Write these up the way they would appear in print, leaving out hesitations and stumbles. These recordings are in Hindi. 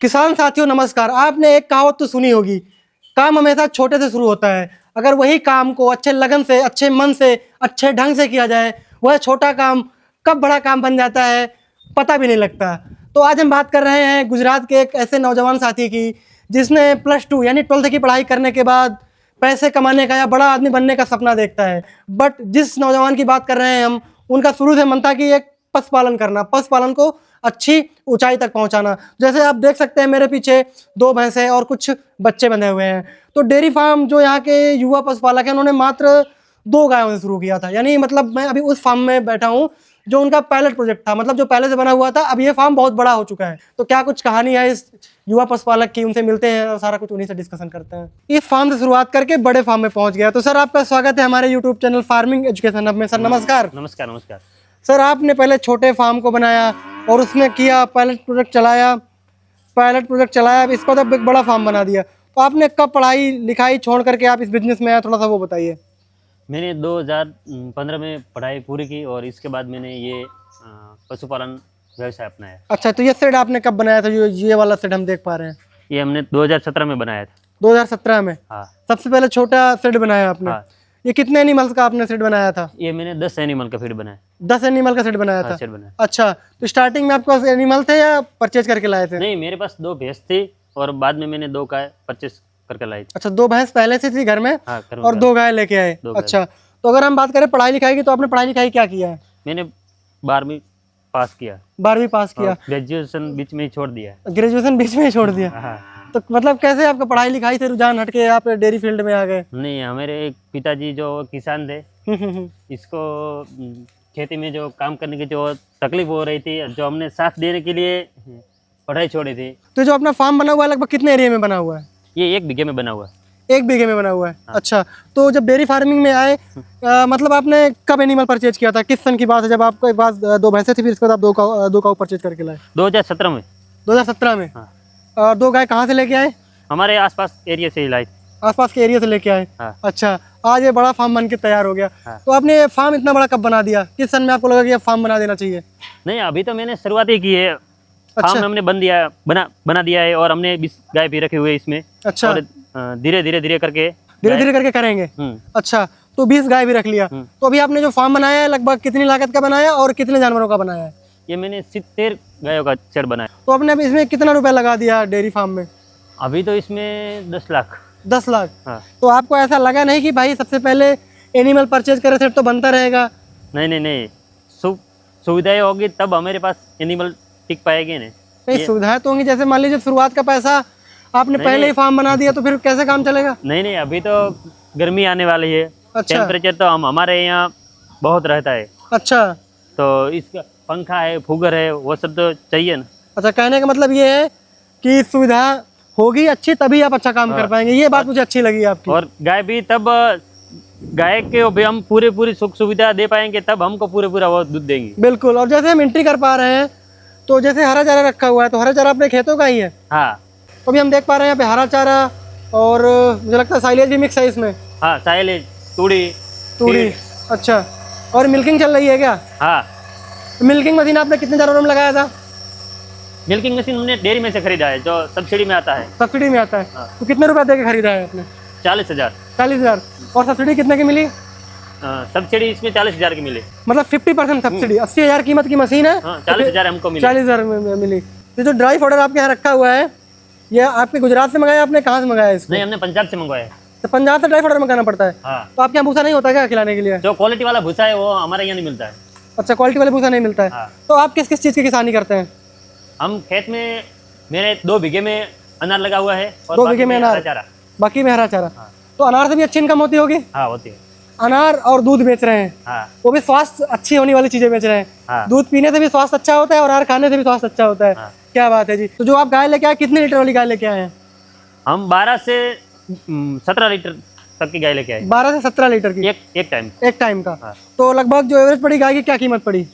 किसान साथियों नमस्कार। आपने एक कहावत तो सुनी होगी, काम हमेशा छोटे से शुरू होता है। अगर वही काम को अच्छे लगन से, अच्छे मन से, अच्छे ढंग से किया जाए, वह छोटा काम कब बड़ा काम बन जाता है पता भी नहीं लगता। तो आज हम बात कर रहे हैं गुजरात के एक ऐसे नौजवान साथी की जिसने +2 यानी 12th की पढ़ाई करने के बाद पैसे कमाने का या बड़ा आदमी बनने का सपना देखता है। बट जिस नौजवान की बात कर रहे हैं हम, उनका शुरू से मन था कि एक पशुपालन करना, पशुपालन को अच्छी ऊंचाई तक पहुंचाना। जैसे आप देख सकते हैं मेरे पीछे 2 भैंसें और कुछ बच्चे बंधे हुए हैं। तो डेयरी फार्म जो यहाँ के युवा पशुपालक हैं उन्होंने मात्र 2 गायों से शुरू किया था। यानी मतलब मैं अभी उस फार्म में बैठा हूँ जो उनका पायलट प्रोजेक्ट था, मतलब जो पहले से बना हुआ था। अब ये फार्म बहुत बड़ा हो चुका है। तो क्या कुछ कहानी है इस युवा पशुपालक की, उनसे मिलते हैं और सारा कुछ उन्हीं से डिस्कशन करते हैं। इस फार्म से शुरुआत करके बड़े फार्म में पहुंच गया। तो सर आपका स्वागत है हमारे YouTube channel farming education hub में। सर नमस्कार। नमस्कार नमस्कार। सर आपने पहले छोटे फार्म को बनाया और उसमें किया, पायलट प्रोजेक्ट चलाया, इसको तो एक बड़ा फार्म बना दिया। तो आपने कब पढ़ाई लिखाई छोड़ करके आप इस बिजनेस में आए, थोड़ा सा वो बताइए। मैंने 2015 में पढ़ाई पूरी की और इसके बाद मैंने ये पशुपालन व्यवसाय अपनाया। अच्छा, तो ये शेड आपने कब बनाया था? जो ये वाला शेड हम देख पा रहे हैं, ये हमने 2017 में बनाया था। 2017 में? हाँ। सबसे पहले छोटा शेड बनाया आपने? हाँ। ये कितने एनिमल्स का आपने शेड बनाया था? ये मैंने 10 एनिमल का फीड बनाया। 10 एनिमल का शेड बनाया था? शेड बनाया। अच्छा, तो स्टार्टिंग में आपके पास एनिमल थे या परचेज करके लाए थे? नहीं, मेरे पास 2 भैंस थी और बाद में मैंने 2 गाय परचेस करके लाई थी। अच्छा, 2 भैंस पहले से थी घर में? हाँ, और 2 गाय लेके आए? अच्छा, तो अगर हम बात करें पढ़ाई लिखाई की, तो आपने पढ़ाई लिखाई क्या किया है? मैंने 12वीं पास किया। 12वीं पास किया? ग्रेजुएशन बीच में ही छोड़ दिया। ग्रेजुएशन बीच में ही छोड़ दिया? हाँ। तो मतलब कैसे आपका पढ़ाई लिखाई से रुझान हटके आप डेयरी फील्ड में आ गए? नहीं, हमारे एक पिताजी जो किसान थे, इसको खेती में जो काम करने की जो तकलीफ हो रही थी, जो हमने साथ देने के लिए पढ़ाई छोड़ी थी। तो जो अपना फार्म बना हुआ है लगभग कितने एरिया में बना हुआ है? ये 1 बीघे में बना हुआ है। 1 बीघे में बना हुआ है? हाँ। अच्छा, तो जब डेयरी फार्मिंग में आए मतलब आपने कब एनिमल परचेज किया था? किस सन की बात है जब आपके पास 2 भैंसें थी, फिर इसके बाद आप 2 काऊ परचेज करके लाए? 2017 में। 2017 में? हाँ। और 2 गाय कहाँ से लेके आए? हमारे आसपास एरिया से ही लाई। आसपास के एरिया से लेके आए? हाँ। अच्छा, आज ये बड़ा फार्म बन के तैयार हो गया। हाँ। तो आपने ये फार्म इतना बड़ा कब बना दिया? किस सन में आपको लगा कि ये फार्म बना देना चाहिए? नहीं, अभी तो मैंने शुरुआत ही की है। अच्छा। फार्म हमने बना दिया है और हमने 20 गाय भी रखे हुए इसमें। अच्छा। और धीरे करके करेंगे? अच्छा, तो 20 गाय भी रख लिया। तो अभी आपने जो फार्म बनाया है लगभग कितनी लागत का बनाया और कितने जानवरों का बनाया है? ये मैंने 70 गायों का शेड बनाया। तो आपने अब इसमें कितना रुपया लगा दिया डेयरी फार्म में? अभी तो इसमें 10 लाख। 10 लाख? हाँ। तो आपको ऐसा लगा नहीं कि भाई सबसे पहले एनिमल परचेज करे थे तो बनता रहेगा? नहीं, सुविधाएं होगी तब हमारे पास एनिमल टिक पाएंगे। नहीं, सुविधाएं तो होंगी। जैसे मान लीजिए शुरुआत का पैसा आपने पहले ही फार्म बना दिया तो फिर कैसे काम चलेगा? नहीं, अभी तो गर्मी आने वाली है। अच्छा। टेम्परेचर तो हमारे यहाँ बहुत रहता है। अच्छा, तो इसका पंखा है, फूगर है, वो सब तो चाहिए ना। अच्छा, कहने का मतलब ये है कि सुविधा होगी अच्छी तभी आप अच्छा काम कर पाएंगे। ये बात मुझे अच्छी लगी आपकी। और गाय भी तब, गाय के भी हम पूरी सुख सुविधा दे पाएंगे तब हमको पूरा वो दूध देंगे। बिल्कुल। और जैसे हम एंट्री कर पा रहे हैं, तो जैसे हरा चारा रखा हुआ है, तो हरा चारा अपने खेतों का ही है? हाँ। तो अभी हम देख पा रहे हैं यहाँ पे हरा चारा और मुझे लगता है साइलेज भी मिक्स है इसमें। हाँ, साइलेज, तूड़ी। अच्छा, और मिल्किंग चल रही है क्या? हाँ। मिल्किंग मशीन आपने कितने जानवरों में लगाया था? मिल्किंग मशीन हमने डेयरी में से खरीदा है, जो सब्सिडी में आता है। सब्सिडी में आता है? हाँ। तो कितने रुपए देके खरीदा है आपने? 40,000। 40,000। और सब्सिडी कितने की मिली? सब्सिडी इसमें 40,000 की मिली। मतलब 50% सब्सिडी। 80,000 कीमत की मशीन है। हाँ, 40,000 हमको मिली। 40,000 में मिली। तो जो ड्राई पाउडर आपके यहाँ रखा हुआ है, ये आपके गुजरात से मंगाया, आपने कहाँ से मंगाया इसको? नहीं, हमने पंजाब से मंगवाया है। तो पंजाब से ड्राई पाउडर मंगाना पड़ता है? हाँ। तो आपके यहाँ भूसा नहीं होता क्या खिलाने के लिए? जो क्वालिटी वाला भूसा है वो हमारे यहाँ नहीं मिलता है। अच्छा, क्वालिटी वाला भूसा नहीं मिलता है? हाँ। तो आप किस किस चीज़ की किसानी करते हैं? हम खेत में, मेरे 2 बीघे में अनार लगा हुआ है और 2 बीघे में अनार, चारा। बाकी में हरा चारा। हाँ। तो अनार से भी अच्छी इनकम होती होगी? हाँ, होती है। अनार और दूध बेच रहे हैं? हाँ। वो भी स्वास्थ्य अच्छी होने वाली चीजें बेच रहे हैं। हाँ। दूध पीने से भी स्वास्थ्य अच्छा होता है और अनार खाने से भी स्वास्थ्य अच्छा होता है। हाँ। क्या बात है जी। तो जो आप गाय लेके आए, कितने लीटर वाली गाय लेके आए हैं? हम 12 से 17 लीटर तक की गाय लेके आए। 12 से 17 लीटर की? एक टाइम का? हाँ। तो लगभग जो एवरेज पड़ी गाय की क्या कीमत पड़ी?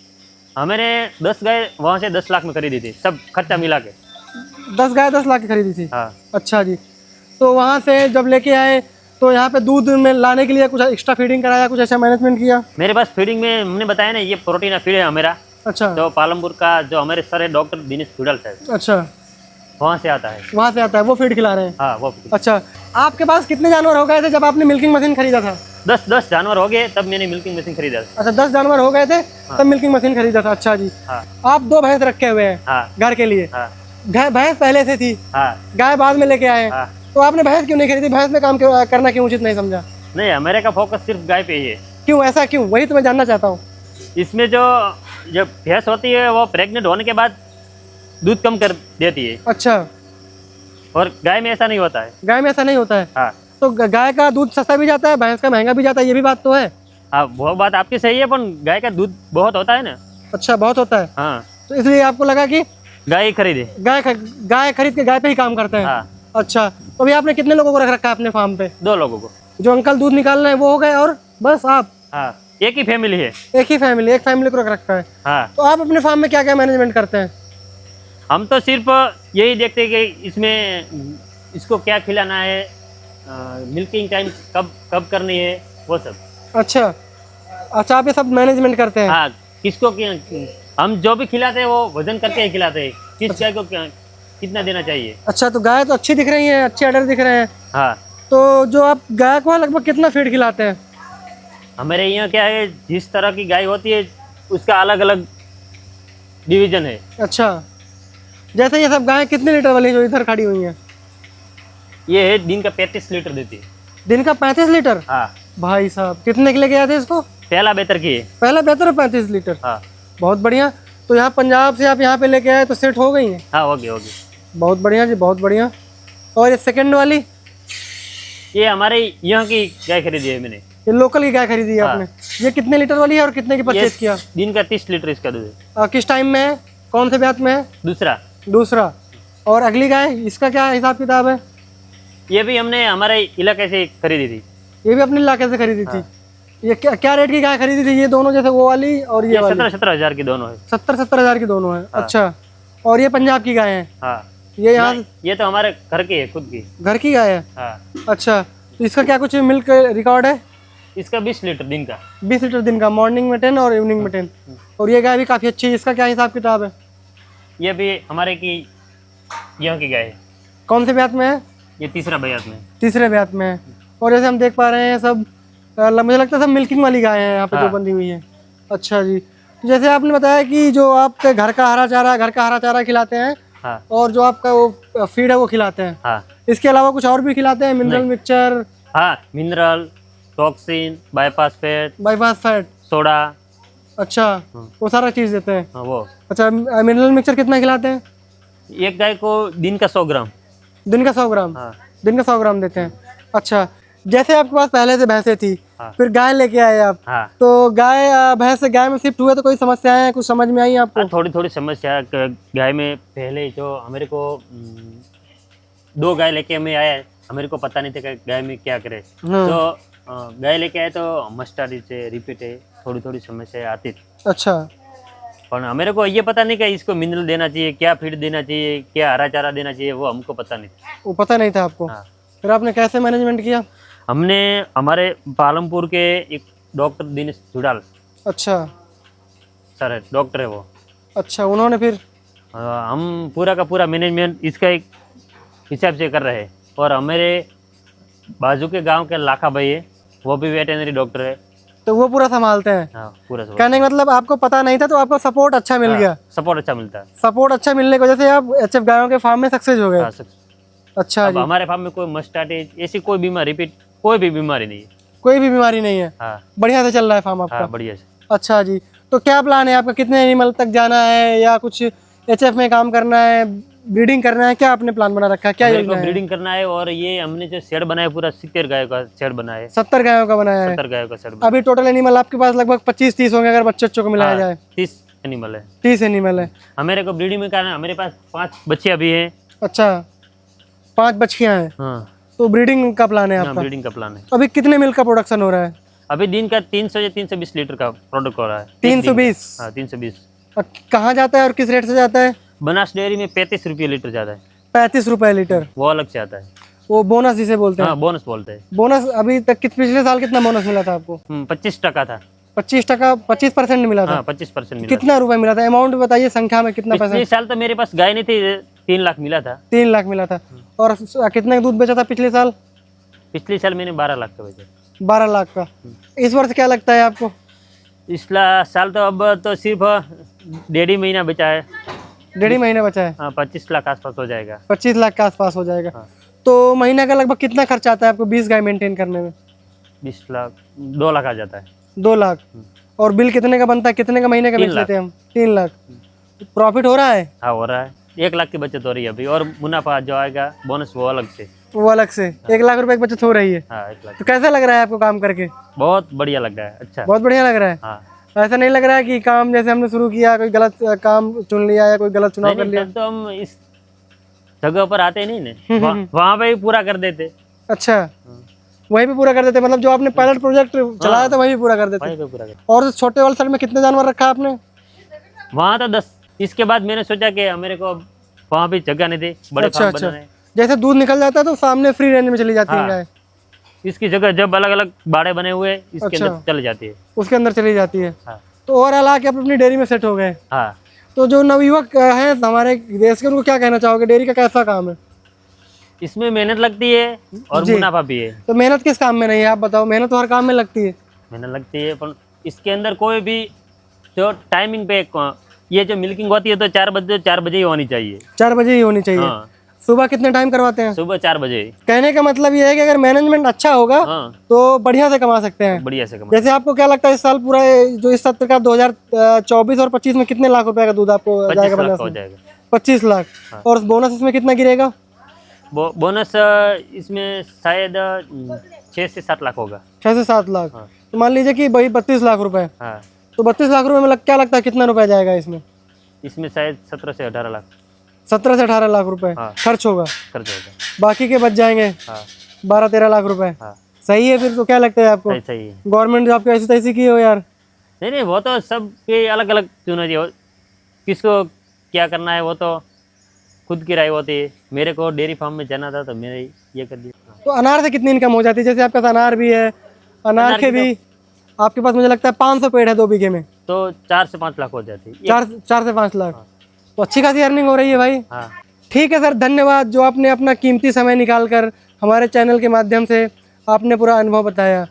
हमारे 10 गाय वहाँ से 10 लाख में खरीदी थी, सब खर्चा मिला के। 10 गाय 10 लाख की खरीदी थी? हाँ। अच्छा जी। तो वहाँ से जब लेके आए तो यहाँ पे दूध में लाने के लिए कुछ एक्स्ट्रा फीडिंग कराया, कुछ ऐसा मैनेजमेंट किया? मेरे पास फीडिंग में हमने बताया ना, ये प्रोटीन फीड है हमारा। अच्छा। जो पालमपुर का जो हमारे सर है डॉक्टर दिनेश खुड़ल साहब। अच्छा। वहाँ से आता है। वहाँ से आता है, वो फीड खिला रहे हैं। हाँ वो अच्छा, आपके पास कितने जानवर हो गए थे जब आपने मिल्किंग मशीन खरीदा था? 10 जानवर हो गए तब मैंने मिल्किंग मशीन खरीदा था। अच्छा, 10 जानवर हो गए थे तब मिल्किंग मशीन खरीदा था। अच्छा जी। हाँ आप 2 भैंस रखे हुए हैं हाँ घर के लिए। हाँ भैंस पहले से थी, हाँ गाय बाद में लेके आए हैं। हाँ। तो आपने भैंस क्यों नहीं खरीदी? भैंस में काम करना क्यों उचित नहीं समझा? नहीं, हमारे का फोकस सिर्फ गाय पे ही है। क्यों, ऐसा क्यों? वही तो मैं जानना चाहता हूँ। इसमें जो जब भैंस होती है वो प्रेग्नेंट होने के बाद दूध कम कर देती है, अच्छा, और गाय में ऐसा नहीं होता है। गाय में ऐसा नहीं होता है। हाँ तो गाय का दूध सस्ता भी जाता है, भैंस का महंगा भी जाता है, ये भी बात तो है। हाँ, वो बात आपकी सही है, पर गाय का दूध बहुत होता है ना। अच्छा, बहुत होता है। हाँ, तो इसलिए आपको लगा कि गाय ही खरीदे। गाय खरीद के गाय पे ही काम करते हैं। हाँ, अच्छा, तो अभी आपने कितने लोगों को रख रखा है अपने फार्म पे? 2 लोगों को। जो अंकल दूध निकाल रहे हैं वो हो गए, और बस आप? हाँ, एक ही फैमिली है। एक ही फैमिली, एक फैमिली को रख रखा है। हाँ, तो आप अपने फार्म में क्या क्या मैनेजमेंट करते हैं? हम तो सिर्फ यही देखते हैं कि इसमें इसको क्या खिलाना है, मिल्किंग टाइम कब कब करनी है, वो सब। अच्छा अच्छा, आप ये सब मैनेजमेंट करते हैं। हाँ, किसको हम जो भी खिलाते हैं वो वजन करके ही खिलाते हैं, किस गाय को कितना देना चाहिए। अच्छा, तो गाय तो अच्छी दिख रही है, अच्छे अडर दिख रहे हैं। हाँ, तो जो आप गाय को लगभग कितना फीड खिलाते हैं? हमारे यहाँ क्या है, जिस तरह की गाय होती है उसका अलग अलग डिवीजन है। अच्छा, जैसे ये सब गाय कितने लीटर वाली जो इधर खड़ी हुई हैं? ये है दिन का 35 लीटर देती है। दिन का 35 लीटर? हाँ, भाई साहब, कितने के लेके आए थे इसको? पहला बेहतर की है। पहला बेहतर है 35 लीटर। हाँ बहुत बढ़िया। तो यहाँ पंजाब से आप यहाँ पे लेके आए तो सेट हो गई हैं? हाँ, होगी। बहुत बढ़िया जी, बहुत बढ़िया। और ये सेकंड वाली? ये हमारे यहाँ की गाय खरीदी है मैंने। ये लोकल की गाय खरीदी है हाँ। आपने? ये कितने लीटर वाली है और कितने की परचेज किया? दिन का 30 लीटर इसका दूध है। किस टाइम में है, कौन से ब्यात में है? दूसरा। और अगली गाय, इसका क्या हिसाब किताब है? ये भी हमने हमारे इलाके से खरीदी थी। ये भी अपने इलाके से खरीदी थी। ये क्या रेट की गाय खरीदी थी ये दोनों, जैसे वो वाली और ये वाली? 17 हज़ार की दोनों है। 70 हज़ार की दोनों है। अच्छा, और ये पंजाब की गाय है? हाँ, ये यहाँ ये तो हमारे घर की है, खुद की। घर की गाय है? हाँ, अच्छा, तो इसका क्या कुछ मिल्क रिकॉर्ड है? इसका 20 लीटर दिन का। 20 लीटर दिन का, मॉर्निंग में 10 और इवनिंग में 10। और ये गाय भी काफ़ी अच्छी है, इसका क्या हिसाब किताब है? ये भी हमारे की यहाँ की गाय है। कौन से ब्यात में है? ये तीसरा ब्यात में। तीसरे ब्यात में है। और जैसे हम देख पा रहे हैं सब, मुझे लगता है सब मिल्किंग वाली गाय है यहाँ पे जो बंधी हुई है। अच्छा जी, जैसे आपने बताया कि जो आपके घर का हरा चारा खिलाते हैं। हाँ और जो आपका वो फीड है वो खिलाते हैं। हाँ इसके अलावा कुछ और भी खिलाते हैं? Mineral mixture? हाँ, mineral, toxin, bypass fat, soda. अच्छा, वो सारा चीज़ देते हैं। हाँ, वो। अच्छा, मिनरल मिक्सचर कितना खिलाते हैं? एक गाय को दिन का 100 ग्राम। दिन का 100 ग्राम? हाँ दिन का 100 ग्राम देते हैं। अच्छा, जैसे आपके पास पहले से भैंसें थी, हाँ। तो फिर गाय लेके आए आप, हाँ, तो भैंस से गाय में शिफ्ट हुए तो कोई समस्याएं कुछ समझ में आई आपको? थोड़ी थोड़ी समस्या गाय में। पहले जो हमारे को 2 गाय लेके हमें आया, हमारे को पता नहीं था कि गाय में क्या करे। तो गाय लेके आए तो मस्टर्ड से रिपीट है, थोड़ी थोड़ी समस्या आती थी। अच्छा, पर हमारे को ये पता नहीं कि इसको मिनरल देना चाहिए, क्या फीड देना चाहिए, क्या हरा चारा देना चाहिए, वो हमको पता नहीं था। वो पता नहीं था आपको? हाँ। फिर आपने कैसे मैनेजमेंट किया? हमने हमारे पालमपुर के एक डॉक्टर दिनेश जुड़ाल अच्छा सर है, डॉक्टर है वो। अच्छा, उन्होंने फिर हम पूरा का पूरा मैनेजमेंट इसका एक हिसाब से कर रहे हैं। और हमारे बाजू के गांव के लाखा भाई है, वो भी वेटरनरी डॉक्टर है। तो वो पूरा संभालते हैं? हाँ, पूरा सपोर्ट। कहने का मतलब आपको पता नहीं था तो आपको सपोर्ट अच्छा मिल गया? सपोर्ट अच्छा मिलता है। सपोर्ट अच्छा मिलने की वजह से आप एचएफ गायों के फार्म में सक्सेस हो गए? हाँ, अच्छा अब जी। हमारे फार्म में कोई मस्टार्टेज ऐसी कोई बीमारी, रिपीट कोई भी बीमारी नहीं है। कोई भी बीमारी नहीं है? हाँ बढ़िया से चल रहा है फार्म आपका? हाँ, बढ़िया से। अच्छा जी, तो क्या प्लान है आपका? कितने एनिमल तक जाना है, या कुछ एचएफ में काम करना है, ब्रीडिंग करना है? क्या आपने प्लान बना रखा है, क्या योजना है? ब्रीडिंग करना है। और ये हमने जो शेड बनाया पूरा 70 गायों का शेड बनाया है। 70 गायों का बनाया है? 70 गायों का शेड। अभी टोटल एनिमल आपके पास लगभग 25-30 होंगे अगर बच्चों को मिलाया जाए? 30 एनिमल है। 30 एनिमल है। हमारे को ब्रीडिंग में करना है। हमारे पास 5 बच्चे अभी हैं। अच्छा, 5 बच्चियां हैं। हाँ, तो ब्रीडिंग का प्लान है आपका? ब्रीडिंग का प्लान है। अभी कितने मिल्क का प्रोडक्शन हो रहा है? अभी दिन का 300 या 320 लीटर का प्रोडक्ट हो रहा है। 320? हाँ, 320। कहाँ जाता है और किस रेट से जाता है? बनास डेयरी में 35 रुपये लीटर जाता है। 35 रुपए लीटर? वो अलग से आता है। वो बोनस जिसे बोलते हैं? हाँ, बोनस बोलते हैं। बोनस अभी तक पिछले साल कितना बोनस मिला था आपको? 25% था। 25% मिला था? हाँ, 25% मिला। कितना रुपए मिला था? अमाउंट बताइए, संख्या में कितना पैसा? पिछले साल तो मेरे पास गाय नहीं थी, 3 लाख मिला था। 3 लाख मिला था। और कितने का दूध बेचा था पिछले साल? पिछले साल मैंने 12 लाख का बेचा। 12 लाख का। इस वर्ष क्या लगता है आपको? साल तो अब तो सिर्फ 1.5 महीना बचा है। 1.5 महीना बचा है। हाँ, 25 लाख आसपास हो जाएगा। 25 लाख के आसपास हो जाएगा। हाँ। तो महीना का लगभग कितना खर्चा आता है आपको 20 गाय मेंटेन करने में? 20 लाख, 2 लाख आ जाता है। 2 लाख। और बिल कितने का बनता है? कितने का महीने का 3 बेच लाख। लेते हैं हम? 3 लाख। प्रॉफिट हो रहा है? हाँ, हो रहा है। 1 लाख की बचत हो रही है अभी, और मुनाफा जो आएगा बोनस वो अलग से। वो अलग से 1 लाख रुपए की बचत हो रही है। हाँ, 1 लाख। तो कैसा लग रहा है आपको काम करके? बहुत बढ़िया लग रहा है। अच्छा। बहुत बढ़िया लग रहा है। हाँ। ऐसा नहीं लग रहा है कि काम जैसे हमने शुरू किया कोई गलत काम चुन लिया या कोई गलत चुनाव कर नहीं, लिया? तब तो हम इस जगह पर आते नहीं ना, वहाँ पे ही पूरा कर देते। अच्छा, वहीं पे पूरा कर देते, मतलब जो आपने पायलट प्रोजेक्ट चलाया था वहीं पे पूरा कर देते। वहीं पे पूरा कर। और उस छोटे वाले सेट में कितने जानवर रखा आपने? वहाँ तो 10। इसके बाद मैंने सोचा कि मेरे को वहाँ भी जगह नहीं थी बड़े अच्छा फार्म अच्छा, बनाने। जैसे दूध निकल जाता है तो सामने फ्री रेंज में चली जाती है हाँ। गाय। इसकी जगह जब अलग अलग बाड़े बने हुए इसके अच्छा। अंदर चले जाती है। उसके अंदर चली जाती है। हाँ। तो ओवरऑल आके आप अपनी डेयरी में सेट हो गए। हाँ। तो जो नवयुवक हैं हमारे देश के, उनको क्या कहना चाहोगे? डेयरी का कैसा काम है? इसमें मेहनत लगती है और जी। मुनाफा भी है। तो मेहनत किस काम में नहीं है आप बताओ? मेहनत तो हर काम में लगती है। मेहनत लगती है, पर इसके अंदर कोई भी जो टाइमिंग पे ये जो मिल्किंग होती है तो 4 बजे ही होनी चाहिए। 4 बजे ही होनी चाहिए। हाँ। सुबह कितने टाइम करवाते हैं? सुबह 4 बजे। कहने का मतलब ये है कि अगर मैनेजमेंट अच्छा होगा हाँ, तो बढ़िया से कमा सकते हैं। बढ़िया से कमा। जैसे आपको क्या लगता है इस साल पूरा जो इस सत्र का 2024 और 25 में कितने लाख रुपए का दूध आपको 25 जाएगा लाख बनने का हो से? जाएगा। 25 लाख। हाँ। और बोनस इसमें कितना गिरेगा? बोनस इसमें शायद 6 से 7 लाख होगा। 6 से 7 लाख। हाँ। तो मान लीजिए कि भाई 32 लाख रुपए। हाँ, तो 32 लाख रुपए में क्या लगता है कितना रुपया जाएगा इसमें? इसमें शायद 17 से 18 लाख 17 से 18 लाख रुपए हाँ। खर्च होगा। खर्च होगा। बाकी के बच जाएंगे हाँ। 12-13 लाख रुपए। हाँ, सही है फिर तो। क्या लगता है आपको? सही सही है। गवर्नमेंट जॉब की ऐसी तैसी की हो यार? नहीं, वो तो सब के अलग अलग चुना चाहिए। किसको क्या करना है वो तो खुद की राय होती है। मेरे को डेयरी फार्म में जाना था तो मैंने ये कर दिया। तो अनार से कितनी इनकम हो जाती है? जैसे आपके पास अनार भी है, अनार के भी आपके पास मुझे लगता है 500 पेड़ है 2 बीघे में, तो 4 से 5 लाख हो जाती है। 4 से 5 लाख। तो अच्छी खासी अर्निंग हो रही है भाई। हाँ। ठीक है सर, धन्यवाद जो आपने अपना कीमती समय निकाल कर हमारे चैनल के माध्यम से आपने पूरा अनुभव बताया।